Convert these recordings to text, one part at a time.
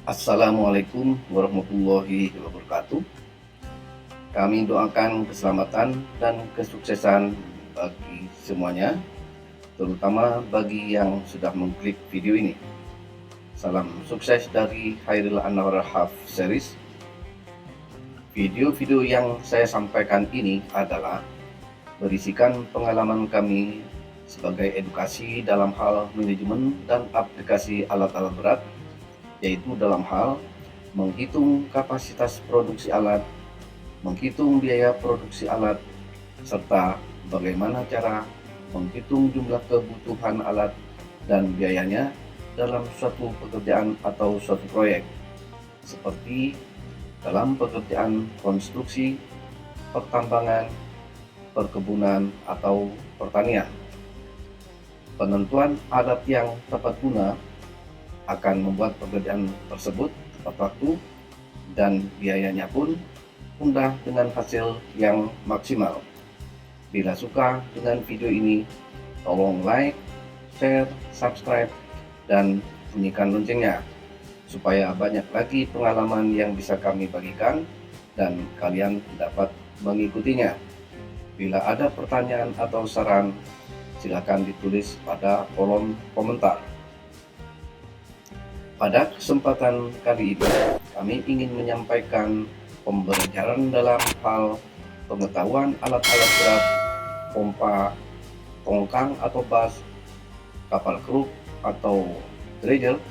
Assalamualaikum warahmatullahi wabarakatuh. Kami doakan keselamatan dan kesuksesan bagi semuanya, terutama bagi yang sudah mengklik video ini. Salam sukses dari Khairil Anwar Haf Series. Video-video yang saya sampaikan ini adalah berisikan pengalaman kami sebagai edukasi dalam hal manajemen dan aplikasi alat-alat berat, yaitu dalam hal menghitung kapasitas produksi alat, menghitung biaya produksi alat, serta bagaimana cara menghitung jumlah kebutuhan alat dan biayanya dalam suatu pekerjaan atau suatu proyek, seperti dalam pekerjaan konstruksi, pertambangan, perkebunan, atau pertanian. Penentuan alat yang tepat guna akan membuat pekerjaan tersebut tepat waktu dan biayanya pun mudah dengan hasil yang maksimal. Bila suka dengan video ini, tolong like, share, subscribe, dan bunyikan loncengnya supaya banyak lagi pengalaman yang bisa kami bagikan dan kalian dapat mengikutinya. Bila ada pertanyaan atau saran, silakan ditulis pada kolom komentar. Pada kesempatan kali ini, kami ingin menyampaikan pembelajaran dalam hal pengetahuan alat-alat berat, pompa, tongkang atau bas, kapal kru atau dredger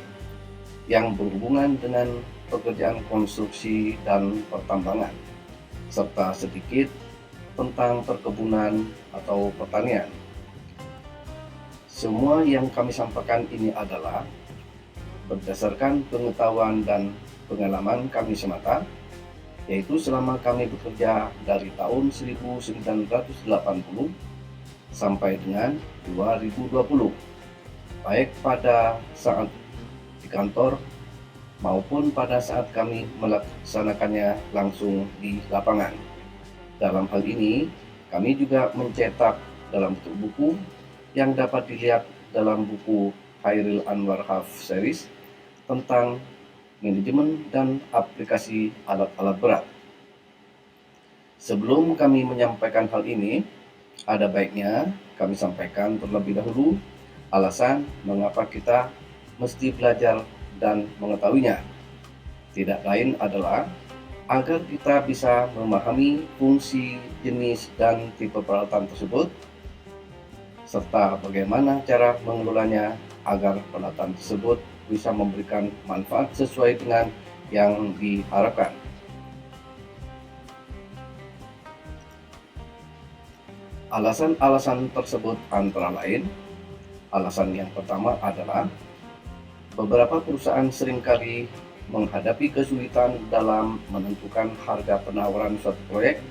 yang berhubungan dengan pekerjaan konstruksi dan pertambangan, serta sedikit tentang perkebunan atau pertanian. Semua yang kami sampaikan ini adalah berdasarkan pengetahuan dan pengalaman kami semata, yaitu selama kami bekerja dari tahun 1980 sampai dengan 2020, baik pada saat di kantor maupun pada saat kami melaksanakannya langsung di lapangan. Dalam hal ini, kami juga mencetak dalam bentuk buku yang dapat dilihat dalam buku Khairil Anwar Haf Series tentang manajemen dan aplikasi alat-alat berat. Sebelum kami menyampaikan hal ini, ada baiknya kami sampaikan terlebih dahulu alasan mengapa kita mesti belajar dan mengetahuinya. Tidak lain adalah agar kita bisa memahami fungsi, jenis, dan tipe peralatan tersebut, serta bagaimana cara mengelolanya agar peralatan tersebut bisa memberikan manfaat sesuai dengan yang diharapkan. Alasan-alasan tersebut antara lain, alasan yang pertama adalah beberapa perusahaan seringkali menghadapi kesulitan dalam menentukan harga penawaran suatu proyek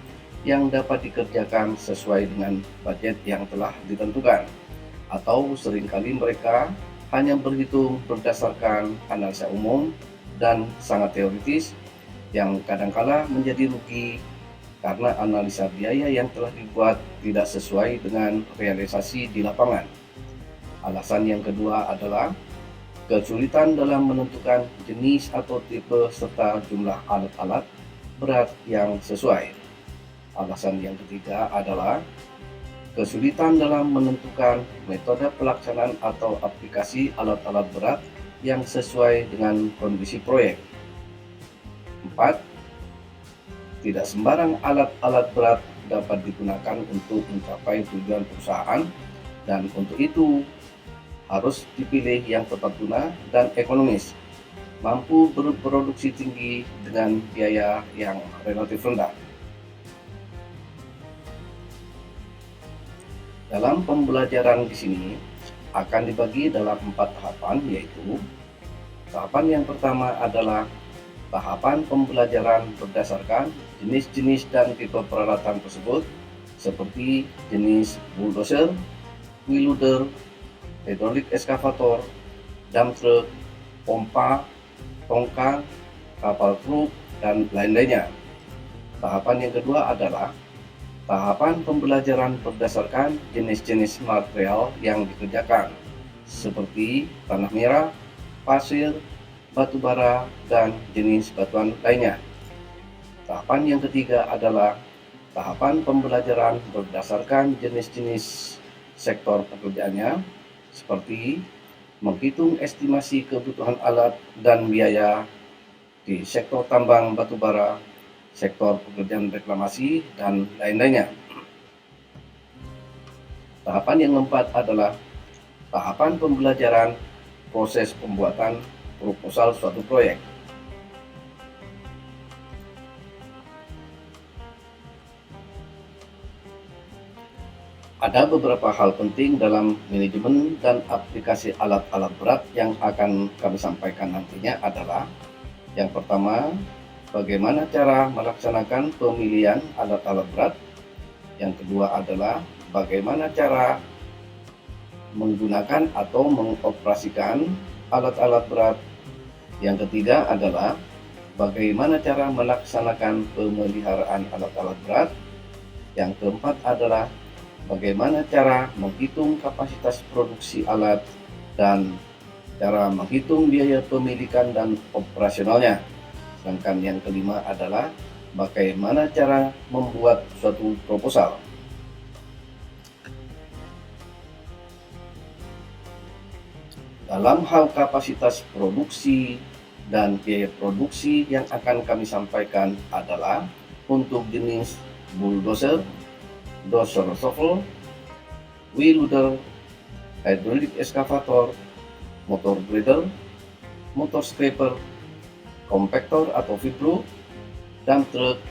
yang dapat dikerjakan sesuai dengan budget yang telah ditentukan, atau seringkali mereka hanya berhitung berdasarkan analisa umum dan sangat teoritis yang kadangkala menjadi rugi karena analisa biaya yang telah dibuat tidak sesuai dengan realisasi di lapangan. Alasan yang kedua adalah kesulitan dalam menentukan jenis atau tipe serta jumlah alat-alat berat yang sesuai. Alasan yang ketiga adalah kesulitan dalam menentukan metode pelaksanaan atau aplikasi alat-alat berat yang sesuai dengan kondisi proyek. 4. Tidak sembarang alat-alat berat dapat digunakan untuk mencapai tujuan perusahaan, dan untuk itu harus dipilih yang tepat guna dan ekonomis, mampu berproduksi tinggi dengan biaya yang relatif rendah. Dalam pembelajaran di sini akan dibagi dalam 4 tahapan, yaitu tahapan yang pertama adalah tahapan pembelajaran berdasarkan jenis-jenis dan tipe peralatan tersebut, seperti jenis bulldozer, wheel loader, hydraulic excavator, dump truck, pompa, tongkang, kapal truk, dan lain-lainnya. Tahapan yang kedua adalah tahapan pembelajaran berdasarkan jenis-jenis material yang dikerjakan, seperti tanah merah, pasir, batu bara, dan jenis batuan lainnya. Tahapan yang ketiga adalah tahapan pembelajaran berdasarkan jenis-jenis sektor pekerjaannya, seperti menghitung estimasi kebutuhan alat dan biaya di sektor tambang batu bara, sektor pekerjaan reklamasi, dan lain-lainnya. Tahapan yang keempat adalah tahapan pembelajaran proses pembuatan proposal suatu proyek. Ada beberapa hal penting dalam manajemen dan aplikasi alat-alat berat yang akan kami sampaikan nantinya adalah: yang pertama, bagaimana cara melaksanakan pemilihan alat-alat berat. Yang kedua adalah bagaimana cara menggunakan atau mengoperasikan alat-alat berat. Yang ketiga adalah bagaimana cara melaksanakan pemeliharaan alat-alat berat. Yang keempat adalah bagaimana cara menghitung kapasitas produksi alat dan cara menghitung biaya pemilikan dan operasionalnya. Sedangkan yang kelima adalah bagaimana cara membuat suatu proposal. Dalam hal kapasitas produksi dan biaya produksi yang akan kami sampaikan adalah untuk jenis bulldozer, dozer shovel, wheel loader, hydraulic excavator, motor grader, motor scraper, kompaktor atau vibro, dump truck,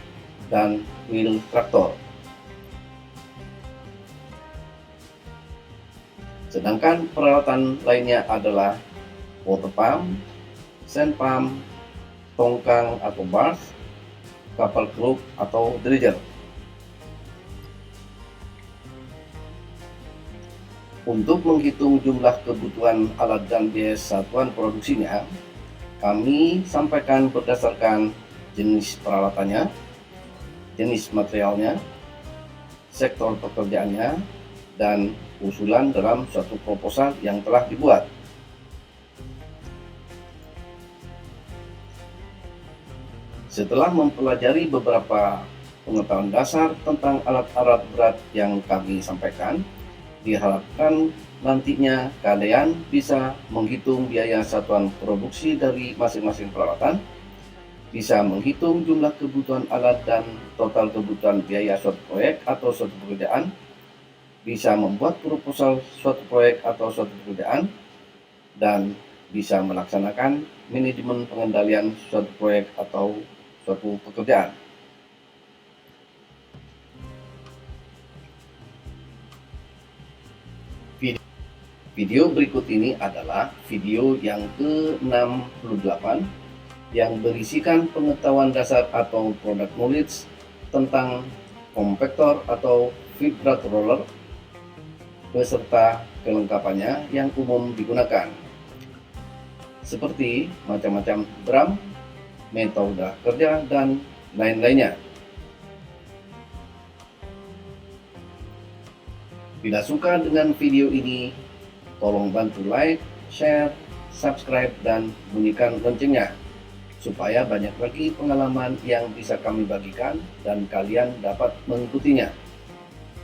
dan wheel traktor. Sedangkan peralatan lainnya adalah water pump, sand pump, tongkang atau bars, kapal keruk atau dredger. Untuk menghitung jumlah kebutuhan alat dan biaya satuan produksinya, kami sampaikan berdasarkan jenis peralatannya, jenis materialnya, sektor pekerjaannya, dan usulan dalam suatu proposal yang telah dibuat. Setelah mempelajari beberapa pengetahuan dasar tentang alat-alat berat yang kami sampaikan, diharapkan nantinya kalian bisa menghitung biaya satuan produksi dari masing-masing peralatan, bisa menghitung jumlah kebutuhan alat dan total kebutuhan biaya suatu proyek atau suatu pekerjaan, bisa membuat proposal suatu proyek atau suatu pekerjaan, dan bisa melaksanakan manajemen pengendalian suatu proyek atau suatu pekerjaan. Video berikut ini adalah video yang ke-68 yang berisikan pengetahuan dasar atau product knowledge tentang kompaktor atau vibrator roller beserta kelengkapannya yang umum digunakan, seperti macam-macam drum, metode kerja, dan lain-lainnya. Bila suka dengan video ini, tolong bantu like, share, subscribe, dan bunyikan loncengnya supaya banyak lagi pengalaman yang bisa kami bagikan dan kalian dapat mengikutinya.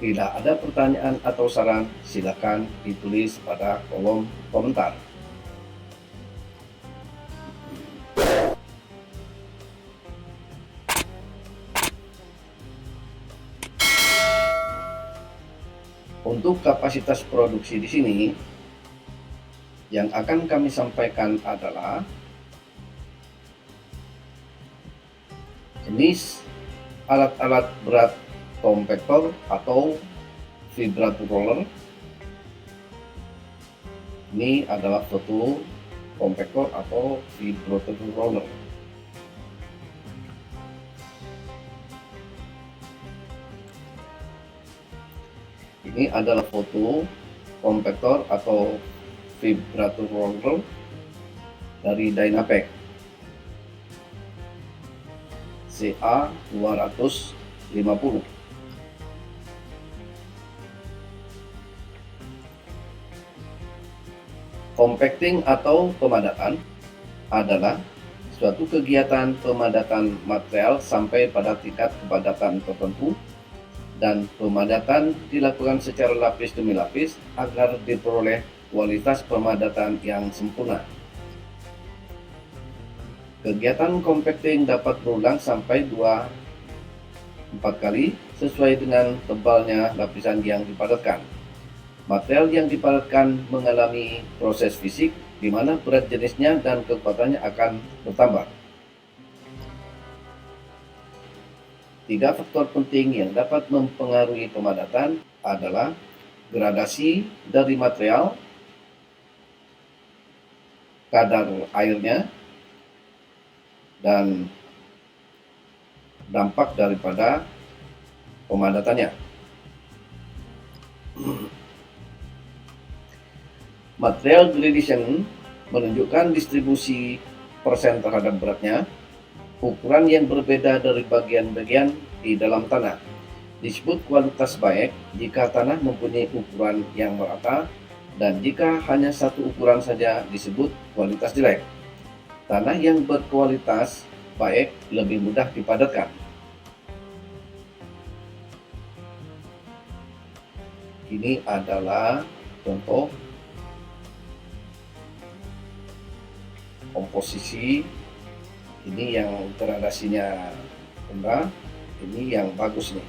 Bila ada pertanyaan atau saran, silakan ditulis pada kolom komentar. Untuk kapasitas produksi di sini, yang akan kami sampaikan adalah jenis alat-alat berat kompaktor atau vibrator roller. Ini adalah foto kompaktor atau vibrator roller. Ini adalah foto kompaktor atau vibrator roller dari Dynapec CA250. Compacting atau pemadatan adalah suatu kegiatan pemadatan material sampai pada tingkat kepadatan tertentu, dan pemadatan dilakukan secara lapis demi lapis agar diperoleh kualitas pemadatan yang sempurna. Kegiatan compacting dapat berulang sampai 2-4 kali sesuai dengan tebalnya lapisan yang dipadatkan. Material yang dipadatkan mengalami proses fisik di mana berat jenisnya dan kekuatannya akan bertambah. 3 faktor penting yang dapat mempengaruhi pemadatan adalah gradasi dari material, kadar airnya, dan dampak daripada pemadatannya. Material gradation menunjukkan distribusi persen terhadap beratnya, ukuran yang berbeda dari bagian-bagian di dalam tanah. Disebut kualitas baik jika tanah mempunyai ukuran yang merata, dan jika hanya satu ukuran saja disebut kualitas jelek. Tanah yang berkualitas baik lebih mudah dipadatkan. Ini adalah contoh komposisi. Ini yang gradasinya rendah, ini yang bagus nih.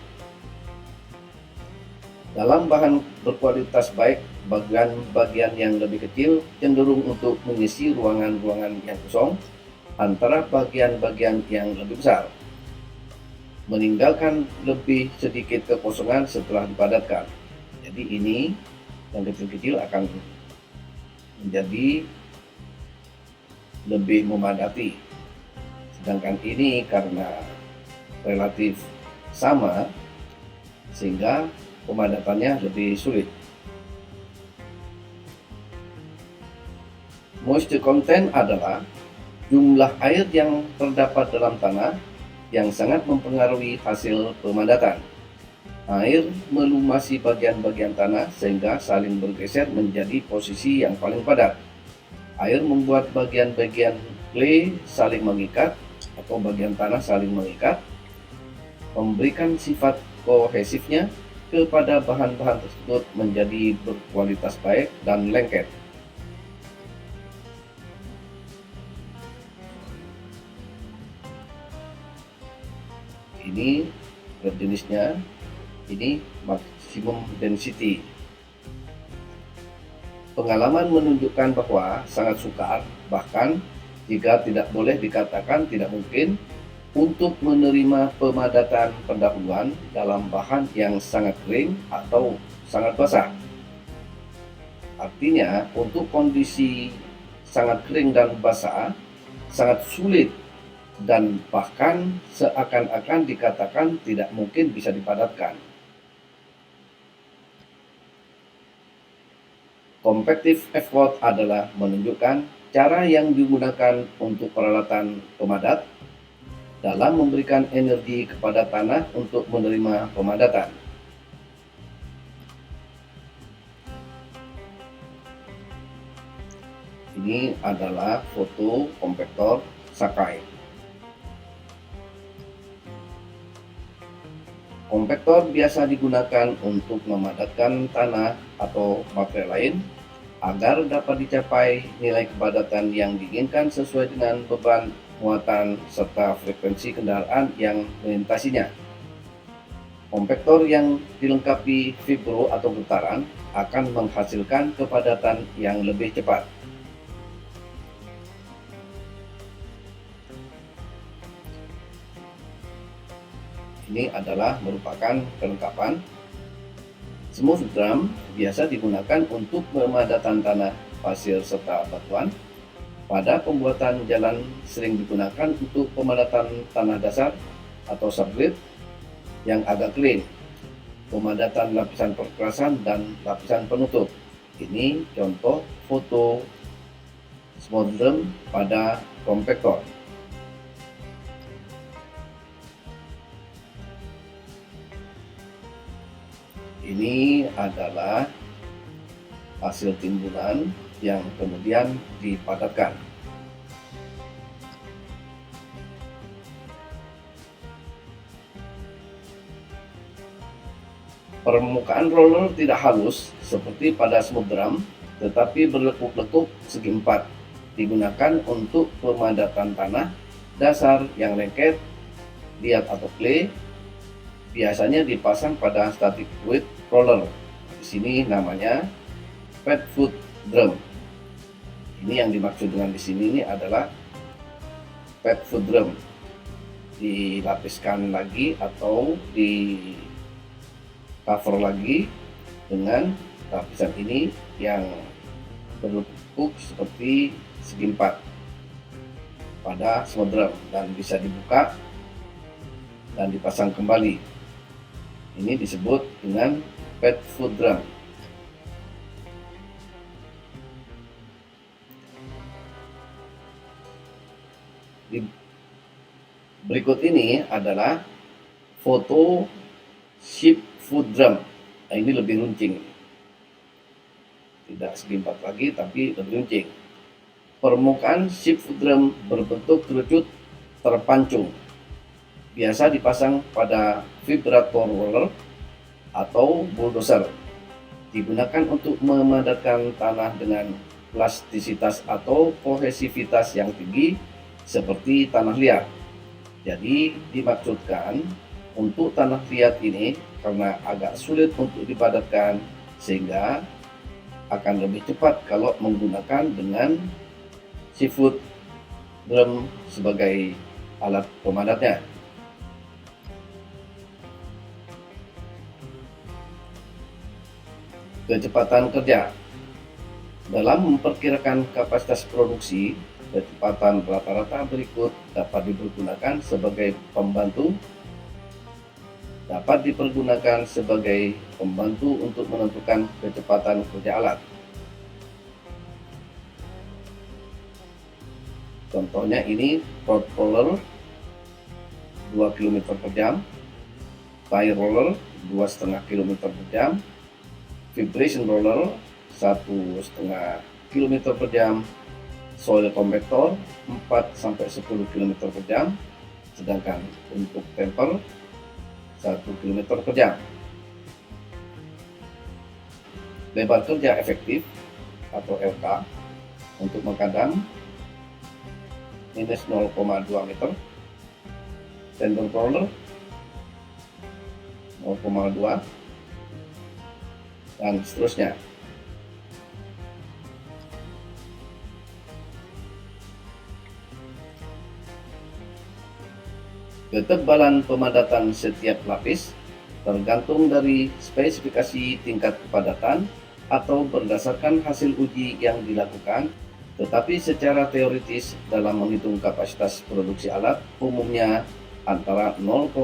Dalam bahan berkualitas baik, bagian-bagian yang lebih kecil cenderung untuk mengisi ruangan-ruangan yang kosong antara bagian-bagian yang lebih besar, meninggalkan lebih sedikit kekosongan setelah dipadatkan. Jadi ini yang kecil-kecil akan menjadi lebih memadati. Sedangkan ini karena relatif sama sehingga pemadatannya lebih sulit. Moisture content adalah jumlah air yang terdapat dalam tanah yang sangat mempengaruhi hasil pemadatan. Air melumasi bagian-bagian tanah sehingga saling bergeser menjadi posisi yang paling padat. Air membuat bagian-bagian clay saling mengikat atau bagian tanah saling mengikat, memberikan sifat kohesifnya kepada bahan-bahan tersebut menjadi berkualitas baik dan lengket. Ini jenisnya, ini maksimum density. Pengalaman menunjukkan bahwa sangat sukar, bahkan jika tidak boleh dikatakan tidak mungkin, untuk menerima pemadatan pendahuluan dalam bahan yang sangat kering atau sangat basah. Artinya, untuk kondisi sangat kering dan basah, sangat sulit dan bahkan seakan-akan dikatakan tidak mungkin bisa dipadatkan. Compactive effort adalah menunjukkan cara yang digunakan untuk peralatan pemadat dalam memberikan energi kepada tanah untuk menerima pemadatan. Ini adalah foto kompaktor Sakai. Kompaktor biasa digunakan untuk memadatkan tanah atau material lain agar dapat dicapai nilai kepadatan yang diinginkan sesuai dengan beban, muatan, serta frekuensi kendaraan yang melintasinya. Kompaktor yang dilengkapi vibro atau getaran akan menghasilkan kepadatan yang lebih cepat. Ini adalah merupakan kelengkapan. Smooth drum biasa digunakan untuk pemadatan tanah, pasir, serta batuan. Pada pembuatan jalan sering digunakan untuk pemadatan tanah dasar atau subgrade yang agak clean, pemadatan lapisan perkerasan dan lapisan penutup. Ini contoh foto smooth drum pada kompaktor. Ini adalah hasil timbunan yang kemudian dipadatkan. Permukaan roller tidak halus seperti pada smooth drum, tetapi berlekuk-lekuk segi empat, digunakan untuk pemadatan tanah dasar yang lengket, liat atau clay, biasanya dipasang pada static wood roller. Di sini namanya flat foot drum. Ini yang dimaksud dengan di sini ini adalah flat foot drum. Dilapiskan lagi atau di cover lagi dengan lapisan ini yang berlekuk seperti segi empat pada smooth drum dan bisa dibuka dan dipasang kembali. Ini disebut dengan flat foot drum. Berikut ini adalah foto ship foot drum. Nah, ini lebih runcing, tidak segi empat lagi tapi lebih runcing. Permukaan ship foot drum berbentuk kerucut terpancung, biasa dipasang pada vibrator roller atau bulldozer. Digunakan untuk memadatkan tanah dengan plastisitas atau kohesivitas yang tinggi seperti tanah liat. Jadi dimaksudkan untuk tanah liat ini karena agak sulit untuk dipadatkan, sehingga akan lebih cepat kalau menggunakan dengan seafood drum sebagai alat pemadatnya. Kecepatan kerja. Dalam memperkirakan kapasitas produksi, kecepatan rata-rata berikut dapat dipergunakan sebagai pembantu. Dapat dipergunakan sebagai pembantu untuk menentukan kecepatan kerja alat. Contohnya ini rod roller 2 km per jam, tire roller 2,5 km per jam, vibration roller 1,5 km per jam, soil compactor 4-10 km per jam, sedangkan untuk temper 1 km per jam. Lebar kerja efektif atau LK untuk makadam minus 0,2 meter, tender roller 0,2 dan seterusnya. Ketebalan pemadatan setiap lapis tergantung dari spesifikasi tingkat kepadatan atau berdasarkan hasil uji yang dilakukan, tetapi secara teoritis dalam menghitung kapasitas produksi alat umumnya antara 0,2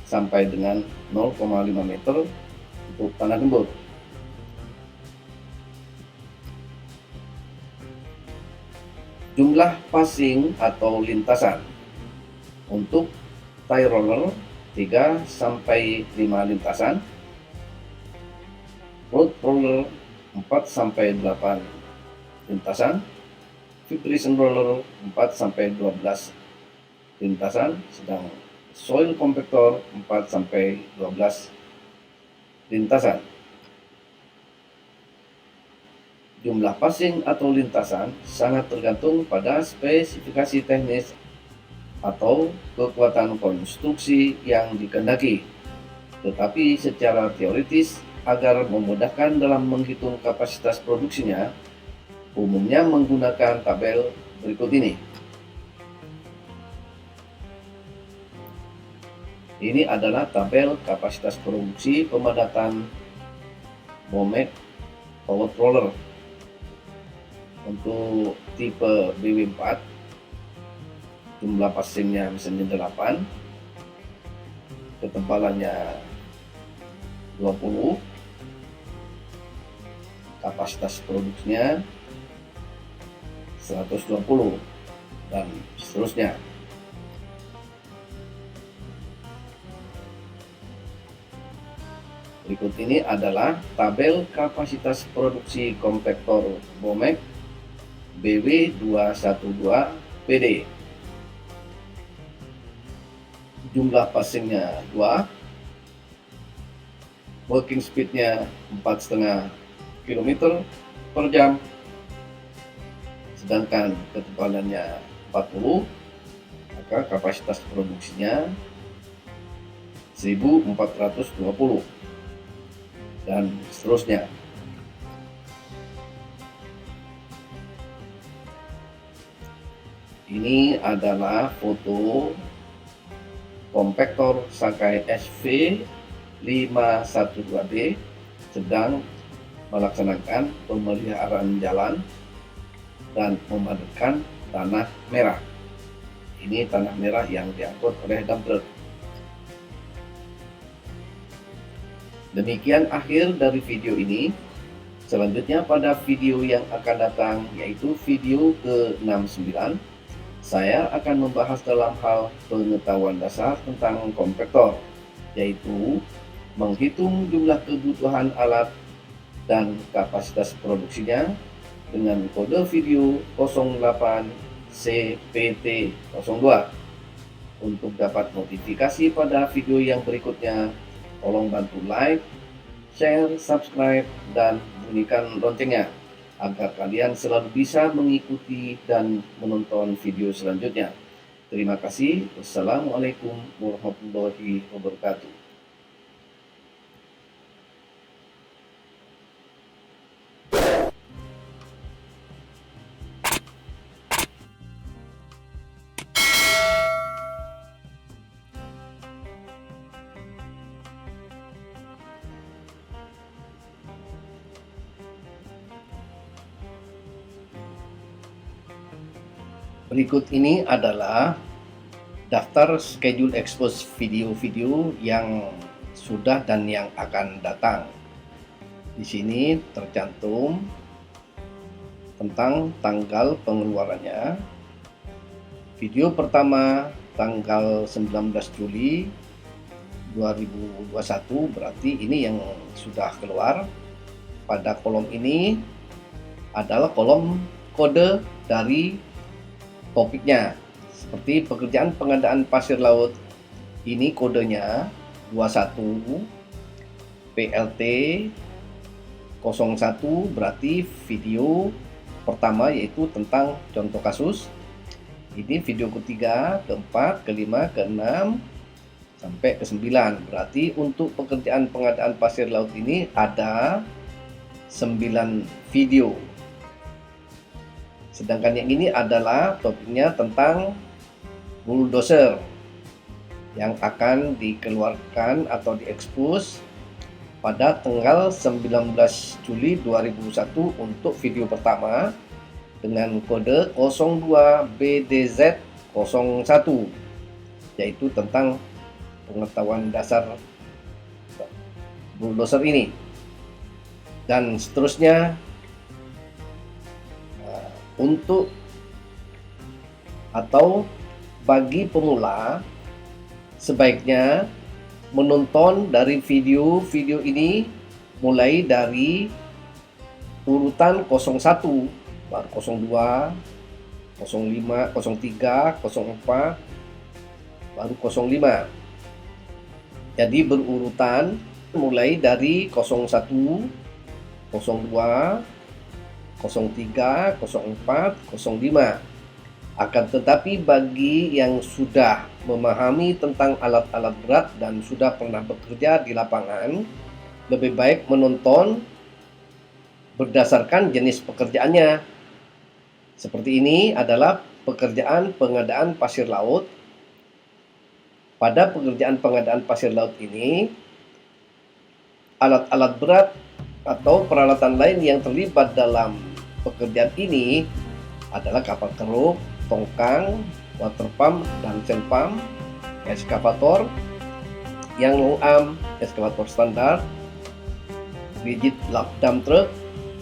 sampai dengan 0,5 meter untuk tanah gembur. Jumlah passing atau lintasan. Untuk tire roller 3 sampai 5 lintasan, rod roller 4 sampai 8 lintasan, vibration roller 4 sampai 12 lintasan, sedang soil compactor 4 sampai 12 lintasan. Jumlah passing atau lintasan sangat tergantung pada spesifikasi teknis atau kekuatan konstruksi yang dikehendaki. Tetapi secara teoritis, agar memudahkan dalam menghitung kapasitas produksinya, umumnya menggunakan tabel berikut ini. Ini adalah tabel kapasitas produksi pemadatan Bomek power roller untuk tipe BW4. Jumlah passingnya misalnya 8, ketebalannya 20, kapasitas produksinya 120, dan seterusnya. Berikut ini adalah tabel kapasitas produksi kompaktor Bomek BW212PD. Jumlah passingnya 2, working speednya 4,5 km per jam, sedangkan ketebalannya 40, maka kapasitas produksinya 1420 dan seterusnya. Ini adalah foto kompaktor Sakai SV512B sedang melaksanakan pemeliharaan jalan dan memadatkan tanah merah. Ini tanah merah yang diangkut oleh dump truck. Demikian akhir dari video ini. Selanjutnya pada video yang akan datang, yaitu video ke-69, saya akan membahas dalam hal pengetahuan dasar tentang kompaktor, yaitu menghitung jumlah kebutuhan alat dan kapasitas produksinya dengan kode video 08 CPT02. Untuk dapat notifikasi pada video yang berikutnya, tolong bantu like, share, subscribe, dan bunyikan loncengnya agar kalian selalu bisa mengikuti dan menonton video selanjutnya. Terima kasih. Wassalamualaikum warahmatullahi wabarakatuh. Berikut ini adalah daftar schedule expose video-video yang sudah dan yang akan datang. Di sini tercantum tentang tanggal pengeluarannya. Video pertama tanggal 19 Juli 2021, berarti ini yang sudah keluar. Pada kolom ini adalah kolom kode dari topiknya, seperti pekerjaan pengadaan pasir laut. Ini kodenya 21 PLT 01, berarti video pertama yaitu tentang contoh kasus. Ini video ketiga, keempat, kelima, keenam, sampai ke-9. Berarti untuk pekerjaan pengadaan pasir laut ini ada 9 video. Sedangkan yang ini adalah topiknya tentang bulldozer yang akan dikeluarkan atau diekspos pada tanggal 19 Juli 2001 untuk video pertama dengan kode 02BDZ01, yaitu tentang pengetahuan dasar bulldozer ini. Dan seterusnya, untuk atau bagi pemula sebaiknya menonton dari video-video ini mulai dari urutan 01, baru 02, 05, 03, 04, baru 05. Jadi berurutan mulai dari 01, 02, 03, 04, 05. Akan tetapi bagi yang sudah memahami tentang alat-alat berat dan sudah pernah bekerja di lapangan, lebih baik menonton berdasarkan jenis pekerjaannya. Seperti ini adalah pekerjaan pengadaan pasir laut. Pada pekerjaan pengadaan pasir laut ini, alat-alat berat atau peralatan lain yang terlibat dalam pekerjaan ini adalah kapal keruk, tongkang, water pump, dan sand pump, eskavator, yang long arm, eskavator standar, rigid dump truck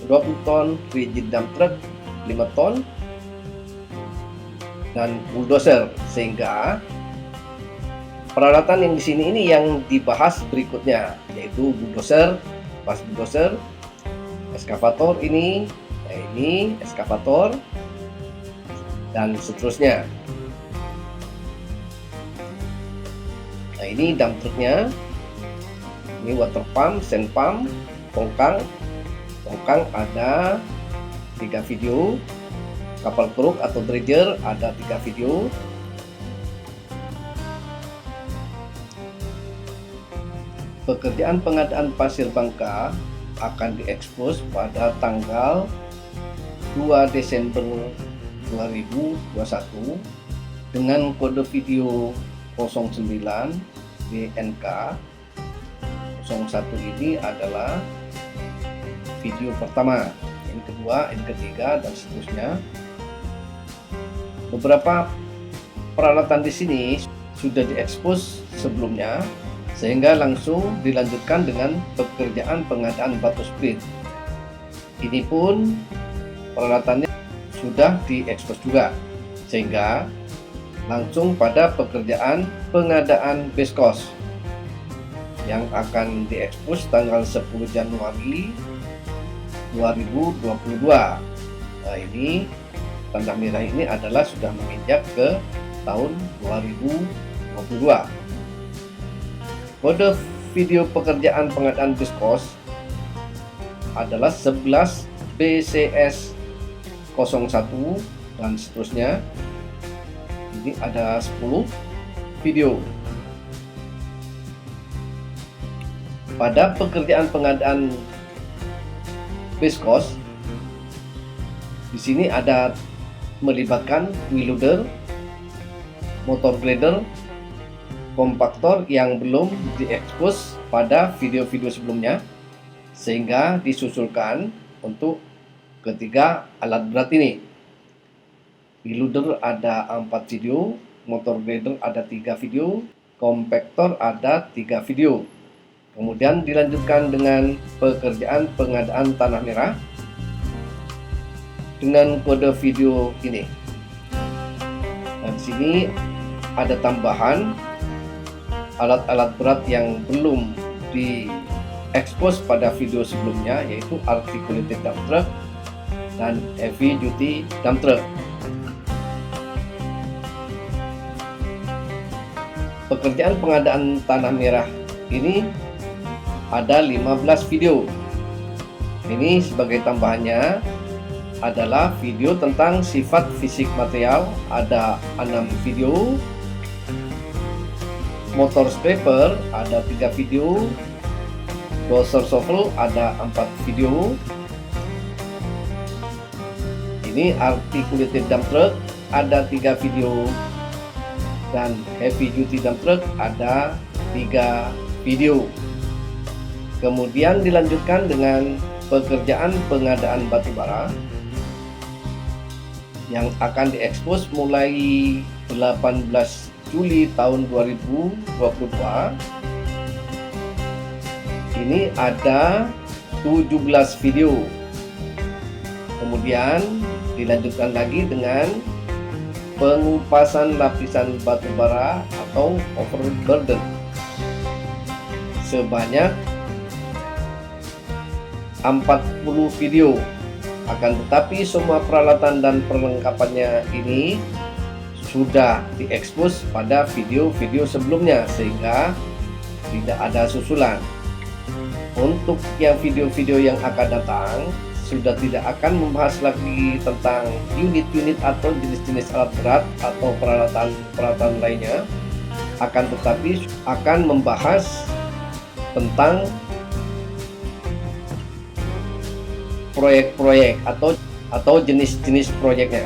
20 ton, rigid dump truck 5 ton, dan bulldozer. Sehingga peralatan yang di sini ini yang dibahas berikutnya, yaitu bulldozer, pas bulldozer, eskavator ini eskavator, dan seterusnya. Nah, ini dump trucknya. Ini water pump, sand pump, tongkang. Tongkang ada 3 video. Kapal truk atau dredger ada 3 video. Pekerjaan pengadaan pasir bangka akan diekspos pada tanggal 2 Desember 2021 dengan kode video 09 BNK 01. Ini adalah video pertama, yang kedua, yang ketiga, dan seterusnya. Beberapa peralatan di sini sudah diekspos sebelumnya, sehingga langsung dilanjutkan dengan pekerjaan pengadaan batu sprit. Ini pun peralatannya sudah diekspos juga, sehingga langsung pada pekerjaan pengadaan base cost yang akan diekspos tanggal 10 Januari 2022. Nah, ini tanda merah ini adalah sudah menginjak ke tahun 2022. Kode video pekerjaan pengadaan base cost adalah 11 BCS 01 dan seterusnya. Ini ada 10 video. Pada pekerjaan pengadaan base cost, di sini ada melibatkan wheel loader, motor grader, kompaktor yang belum diekspos pada video-video sebelumnya, sehingga disusulkan untuk ketiga alat berat ini. Wheel loader ada 4 video, motor grader ada 3 video, kompaktor ada 3 video. Kemudian dilanjutkan dengan pekerjaan pengadaan tanah merah dengan kode video ini. Dan di sini ada tambahan alat-alat berat yang belum diekspos pada video sebelumnya, yaitu articulated dump truck dan heavy duty dump truck. Pekerjaan pengadaan tanah merah ini ada 15 video. Ini sebagai tambahannya adalah video tentang sifat fisik material, ada 6 video. Motor scraper ada 3 video. Dozer shovel ada 4 video. Ini articulated dump truck ada 3 video, dan heavy duty dump truck ada 3 video. Kemudian dilanjutkan dengan pekerjaan pengadaan batu bara yang akan diekspos mulai 18 Juli tahun 2022. Ini ada 17 video. Kemudian dilanjutkan lagi dengan pengupasan lapisan batu bara atau overburden sebanyak 40 video. Akan tetapi semua peralatan dan perlengkapannya ini sudah diekspos pada video-video sebelumnya, sehingga tidak ada susulan. Untuk yang video-video yang akan datang sudah tidak akan membahas lagi tentang unit-unit atau jenis-jenis alat berat atau peralatan lainnya, akan tetapi akan membahas tentang proyek-proyek atau jenis-jenis proyeknya.